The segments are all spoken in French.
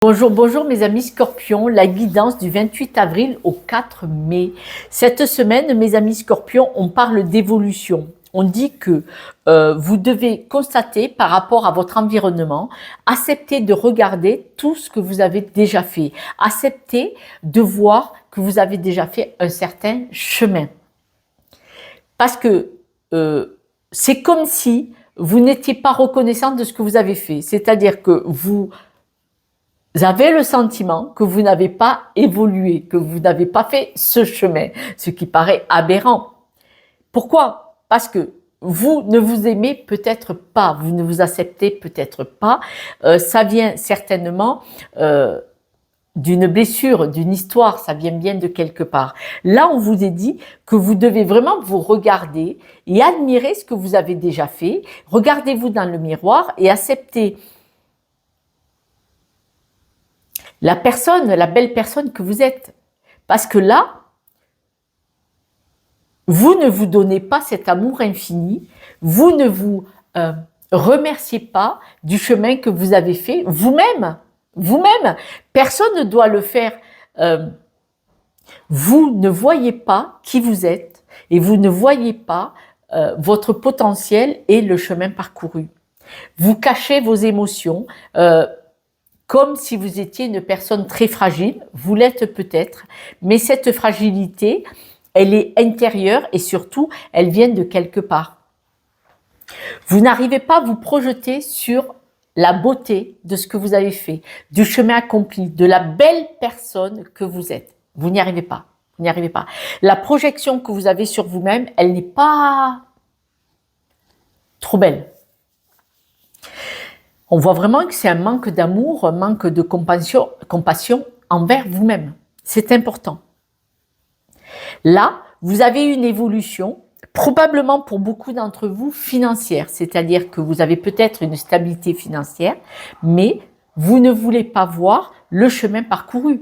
Bonjour, bonjour mes amis Scorpions, la guidance du 28 avril au 4 mai. Cette semaine, mes amis Scorpions, on parle d'évolution. On dit que vous devez constater par rapport à votre environnement, accepter de regarder tout ce que vous avez déjà fait, accepter de voir que vous avez déjà fait un certain chemin. Parce que c'est comme si vous n'étiez pas reconnaissant de ce que vous avez fait. C'est-à-dire que vous avez le sentiment que vous n'avez pas évolué, que vous n'avez pas fait ce chemin, ce qui paraît aberrant. Pourquoi? Parce que vous ne vous aimez peut-être pas, vous ne vous acceptez peut-être pas. Ça vient certainement d'une blessure, d'une histoire, ça vient bien de quelque part. Là, on vous a dit que vous devez vraiment vous regarder et admirer ce que vous avez déjà fait. Regardez-vous dans le miroir et acceptez la personne, la belle personne que vous êtes. Parce que là, vous ne vous donnez pas cet amour infini, vous ne vous remerciez pas du chemin que vous avez fait vous-même. Vous-même, personne ne doit le faire. Vous ne voyez pas qui vous êtes et vous ne voyez pas votre potentiel et le chemin parcouru. Vous cachez vos émotions, comme si vous étiez une personne très fragile, vous l'êtes peut-être, mais cette fragilité, elle est intérieure et surtout, elle vient de quelque part. Vous n'arrivez pas à vous projeter sur la beauté de ce que vous avez fait, du chemin accompli, de la belle personne que vous êtes. Vous n'y arrivez pas. Vous n'y arrivez pas. La projection que vous avez sur vous-même, elle n'est pas trop belle. On voit vraiment que c'est un manque d'amour, un manque de compassion envers vous-même. C'est important. Là, vous avez une évolution, probablement pour beaucoup d'entre vous, financière. C'est-à-dire que vous avez peut-être une stabilité financière, mais vous ne voulez pas voir le chemin parcouru.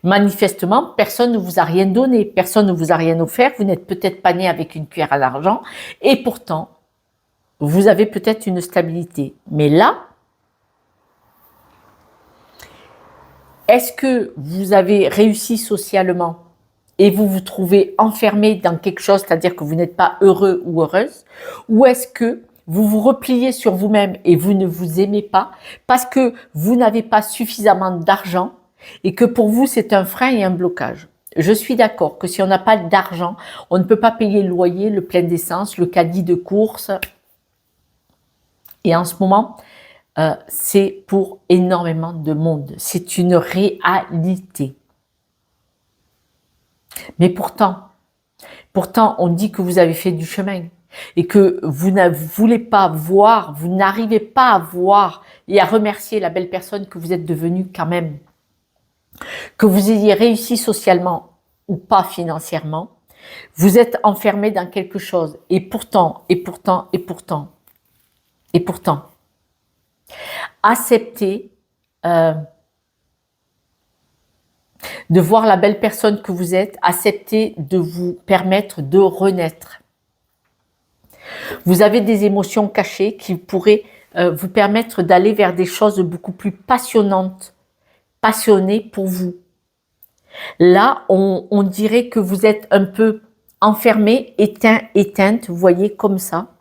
Manifestement, personne ne vous a rien donné, personne ne vous a rien offert, vous n'êtes peut-être pas né avec une cuillère à l'argent, et pourtant, vous avez peut-être une stabilité. Mais là, est-ce que vous avez réussi socialement et vous vous trouvez enfermé dans quelque chose, c'est-à-dire que vous n'êtes pas heureux ou heureuse? Ou est-ce que vous vous repliez sur vous-même et vous ne vous aimez pas parce que vous n'avez pas suffisamment d'argent et que pour vous c'est un frein et un blocage? Je suis d'accord que si on n'a pas d'argent, on ne peut pas payer le loyer, le plein d'essence, le caddie de course. Et en ce moment, c'est pour énormément de monde. C'est une réalité. Mais pourtant, on dit que vous avez fait du chemin et que vous ne voulez pas voir, vous n'arrivez pas à voir et à remercier la belle personne que vous êtes devenue quand même. Que vous ayez réussi socialement ou pas financièrement, vous êtes enfermé dans quelque chose. Et pourtant, acceptez de voir la belle personne que vous êtes, acceptez de vous permettre de renaître. Vous avez des émotions cachées qui pourraient vous permettre d'aller vers des choses beaucoup plus passionnantes, passionnées pour vous. Là, on dirait que vous êtes un peu enfermé, éteint, éteinte, vous voyez, comme ça.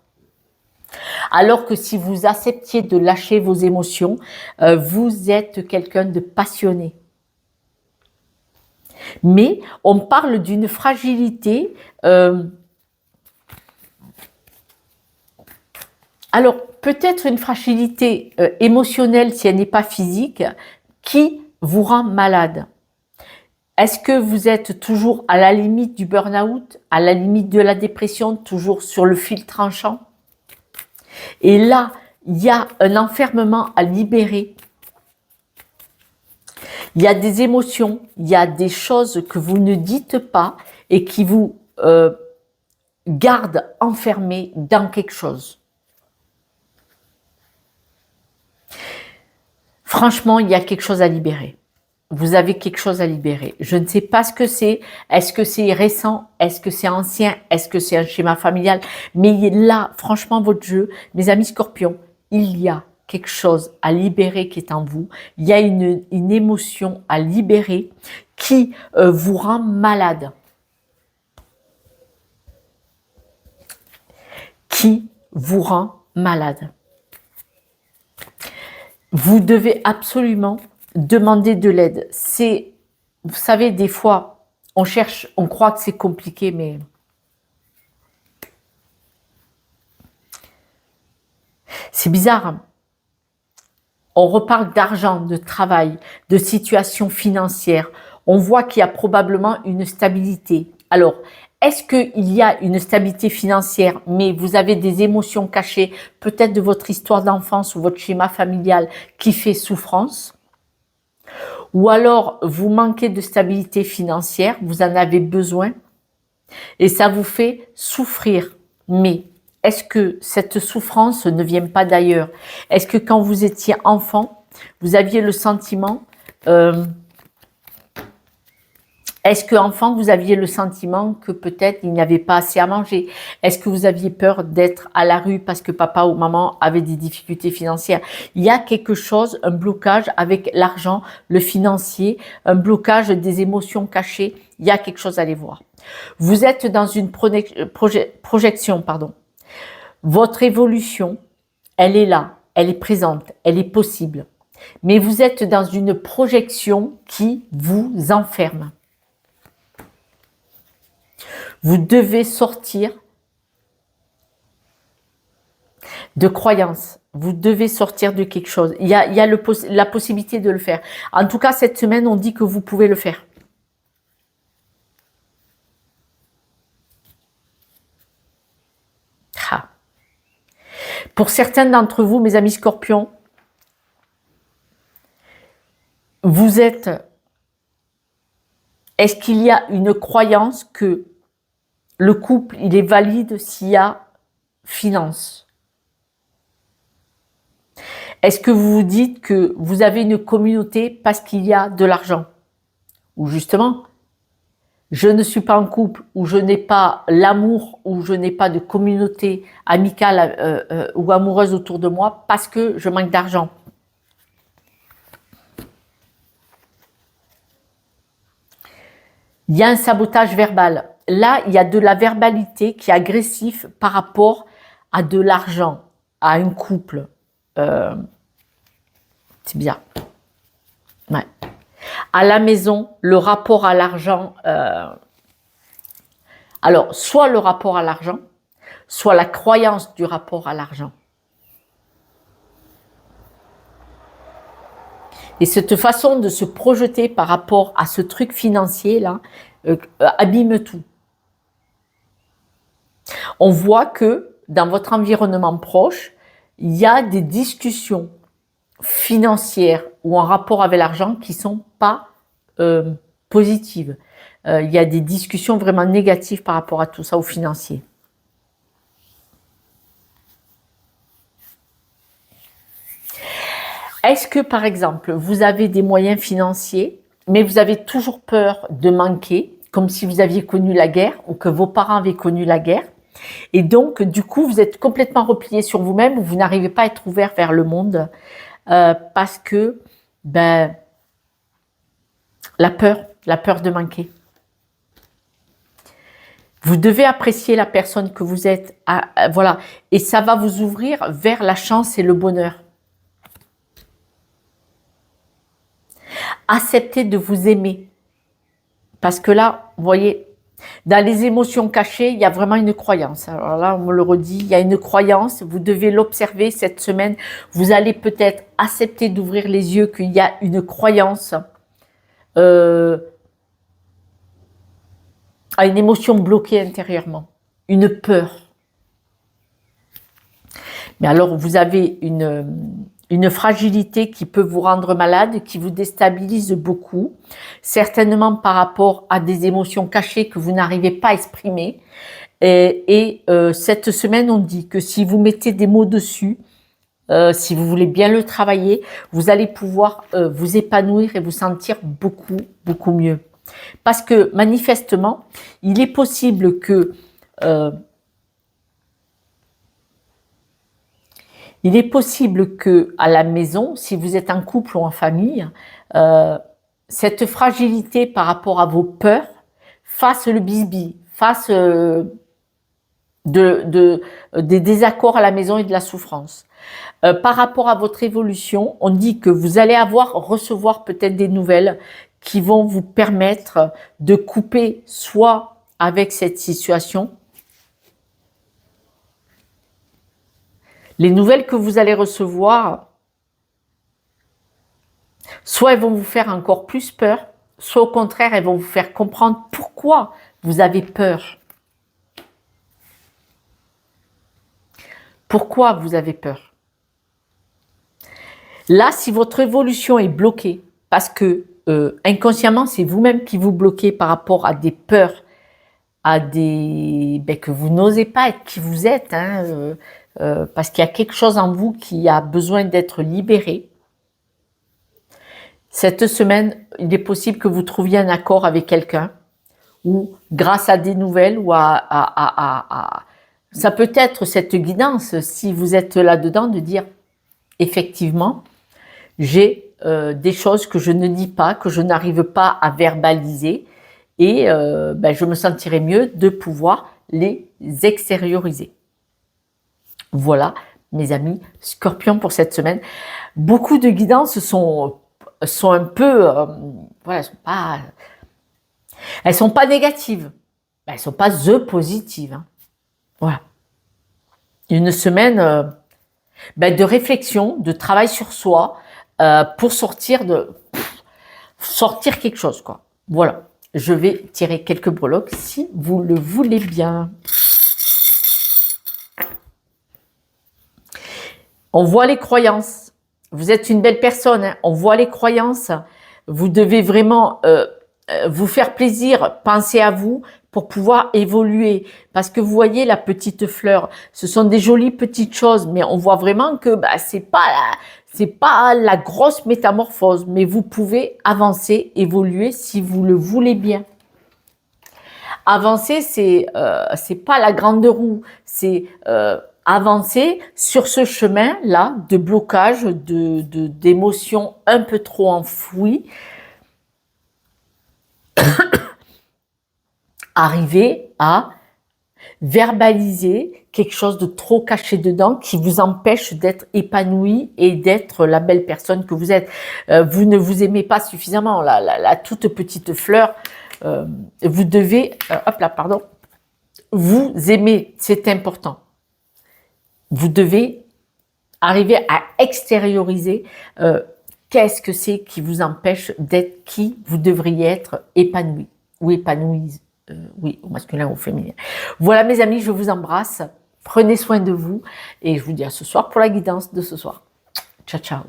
Alors que si vous acceptiez de lâcher vos émotions, vous êtes quelqu'un de passionné. Mais on parle d'une fragilité. Alors, peut-être une fragilité émotionnelle si elle n'est pas physique, qui vous rend malade. Est-ce que vous êtes toujours à la limite du burn-out, à la limite de la dépression, toujours sur le fil tranchant? Et là, il y a un enfermement à libérer. Il y a des émotions, il y a des choses que vous ne dites pas et qui vous gardent enfermé dans quelque chose. Franchement, il y a quelque chose à libérer. Vous avez quelque chose à libérer. Je ne sais pas ce que c'est. Est-ce que c'est récent? Est-ce que c'est ancien? Est-ce que c'est un schéma familial? Mais là, franchement, votre jeu, mes amis Scorpions, il y a quelque chose à libérer qui est en vous. Il y a une émotion à libérer qui vous rend malade. Qui vous rend malade. Vous devez absolument demander de l'aide. C'est, vous savez, des fois, on cherche, on croit que c'est compliqué, mais c'est bizarre. Hein. On reparle d'argent, de travail, de situation financière. On voit qu'il y a probablement une stabilité. Alors, est-ce qu'il y a une stabilité financière, mais vous avez des émotions cachées, peut-être de votre histoire d'enfance ou votre schéma familial qui fait souffrance? Ou alors, vous manquez de stabilité financière, vous en avez besoin et ça vous fait souffrir. Mais est-ce que cette souffrance ne vient pas d'ailleurs? Est-ce que quand vous étiez enfant, vous aviez le sentiment... est-ce qu'enfant, vous aviez le sentiment que peut-être il n'y avait pas assez à manger? Est-ce que vous aviez peur d'être à la rue parce que papa ou maman avait des difficultés financières? Il y a quelque chose, un blocage avec l'argent, le financier, un blocage des émotions cachées. Il y a quelque chose à aller voir. Vous êtes dans une projection, pardon. Votre évolution, elle est là, elle est présente, elle est possible. Mais vous êtes dans une projection qui vous enferme. Vous devez sortir de croyances. Vous devez sortir de quelque chose. Il y a la possibilité de le faire. En tout cas, cette semaine, on dit que vous pouvez le faire. Ah. Pour certains d'entre vous, mes amis scorpions, vous êtes... Est-ce qu'il y a une croyance que le couple, il est valide s'il y a finance? Est-ce que vous vous dites que vous avez une communauté parce qu'il y a de l'argent? Ou justement, je ne suis pas en couple, ou je n'ai pas l'amour, ou je n'ai pas de communauté amicale ou amoureuse autour de moi parce que je manque d'argent. Il y a un sabotage verbal. Là, il y a de la verbalité qui est agressive par rapport à de l'argent, à un couple. C'est bien. Ouais. À la maison, le rapport à l'argent. Alors, soit le rapport à l'argent, soit la croyance du rapport à l'argent. Et cette façon de se projeter par rapport à ce truc financier là abîme tout. On voit que dans votre environnement proche, il y a des discussions financières ou en rapport avec l'argent qui sont pas positives. Il y a des discussions vraiment négatives par rapport à tout ça, au financier. Est-ce que, par exemple, vous avez des moyens financiers, mais vous avez toujours peur de manquer, comme si vous aviez connu la guerre ou que vos parents avaient connu la guerre, et donc, du coup, vous êtes complètement replié sur vous-même, vous n'arrivez pas à être ouvert vers le monde, parce que, la peur de manquer. Vous devez apprécier la personne que vous êtes, voilà, et ça va vous ouvrir vers la chance et le bonheur. Acceptez de vous aimer. Parce que là, vous voyez, dans les émotions cachées, il y a vraiment une croyance. Alors là, on me le redit, il y a une croyance, vous devez l'observer cette semaine. Vous allez peut-être accepter d'ouvrir les yeux qu'il y a une croyance à une émotion bloquée intérieurement, une peur. Mais alors, vous avez une fragilité qui peut vous rendre malade, qui vous déstabilise beaucoup, certainement par rapport à des émotions cachées que vous n'arrivez pas à exprimer. Et cette semaine, on dit que si vous mettez des mots dessus, si vous voulez bien le travailler, vous allez pouvoir vous épanouir et vous sentir beaucoup, beaucoup mieux. Parce que manifestement, il est Il est possible que à la maison, si vous êtes en couple ou en famille, cette fragilité par rapport à vos peurs fasse le bisbis, fasse des désaccords à la maison et de la souffrance. Par rapport à votre évolution, on dit que vous allez recevoir peut-être des nouvelles qui vont vous permettre de couper soit avec cette situation. Les nouvelles que vous allez recevoir, soit elles vont vous faire encore plus peur, soit au contraire, elles vont vous faire comprendre pourquoi vous avez peur. Pourquoi vous avez peur? Là, si votre évolution est bloquée, parce que inconsciemment, c'est vous-même qui vous bloquez par rapport à des peurs, à des que vous n'osez pas être qui vous êtes, parce qu'il y a quelque chose en vous qui a besoin d'être libéré. Cette semaine, il est possible que vous trouviez un accord avec quelqu'un, ou grâce à des nouvelles, ou ça peut être cette guidance, si vous êtes là-dedans, de dire effectivement, j'ai des choses que je ne dis pas, que je n'arrive pas à verbaliser, et je me sentirais mieux de pouvoir les extérioriser. Voilà, mes amis Scorpions pour cette semaine. Beaucoup de guidances sont un peu, voilà, elles sont pas négatives, elles sont pas positives. Hein. Voilà, une semaine de réflexion, de travail sur soi pour sortir quelque chose, quoi. Voilà. Je vais tirer quelques breloques si vous le voulez bien. On voit les croyances. Vous êtes une belle personne. Hein. On voit les croyances. Vous devez vraiment vous faire plaisir. Pensez à vous pour pouvoir évoluer. Parce que vous voyez la petite fleur. Ce sont des jolies petites choses. Mais on voit vraiment que c'est pas la grosse métamorphose. Mais vous pouvez avancer, évoluer si vous le voulez bien. Avancer, c'est pas la grande roue. C'est avancer sur ce chemin-là de blocage, d'émotions un peu trop enfouies. Arriver à verbaliser quelque chose de trop caché dedans qui vous empêche d'être épanoui et d'être la belle personne que vous êtes. Vous ne vous aimez pas suffisamment, la toute petite fleur. Vous devez, vous aimer, c'est important. Vous devez arriver à extérioriser qu'est-ce que c'est qui vous empêche d'être qui vous devriez être épanoui ou épanouie. Oui, au masculin ou au féminin. Voilà mes amis, je vous embrasse. Prenez soin de vous et je vous dis à ce soir pour la guidance de ce soir. Ciao, ciao.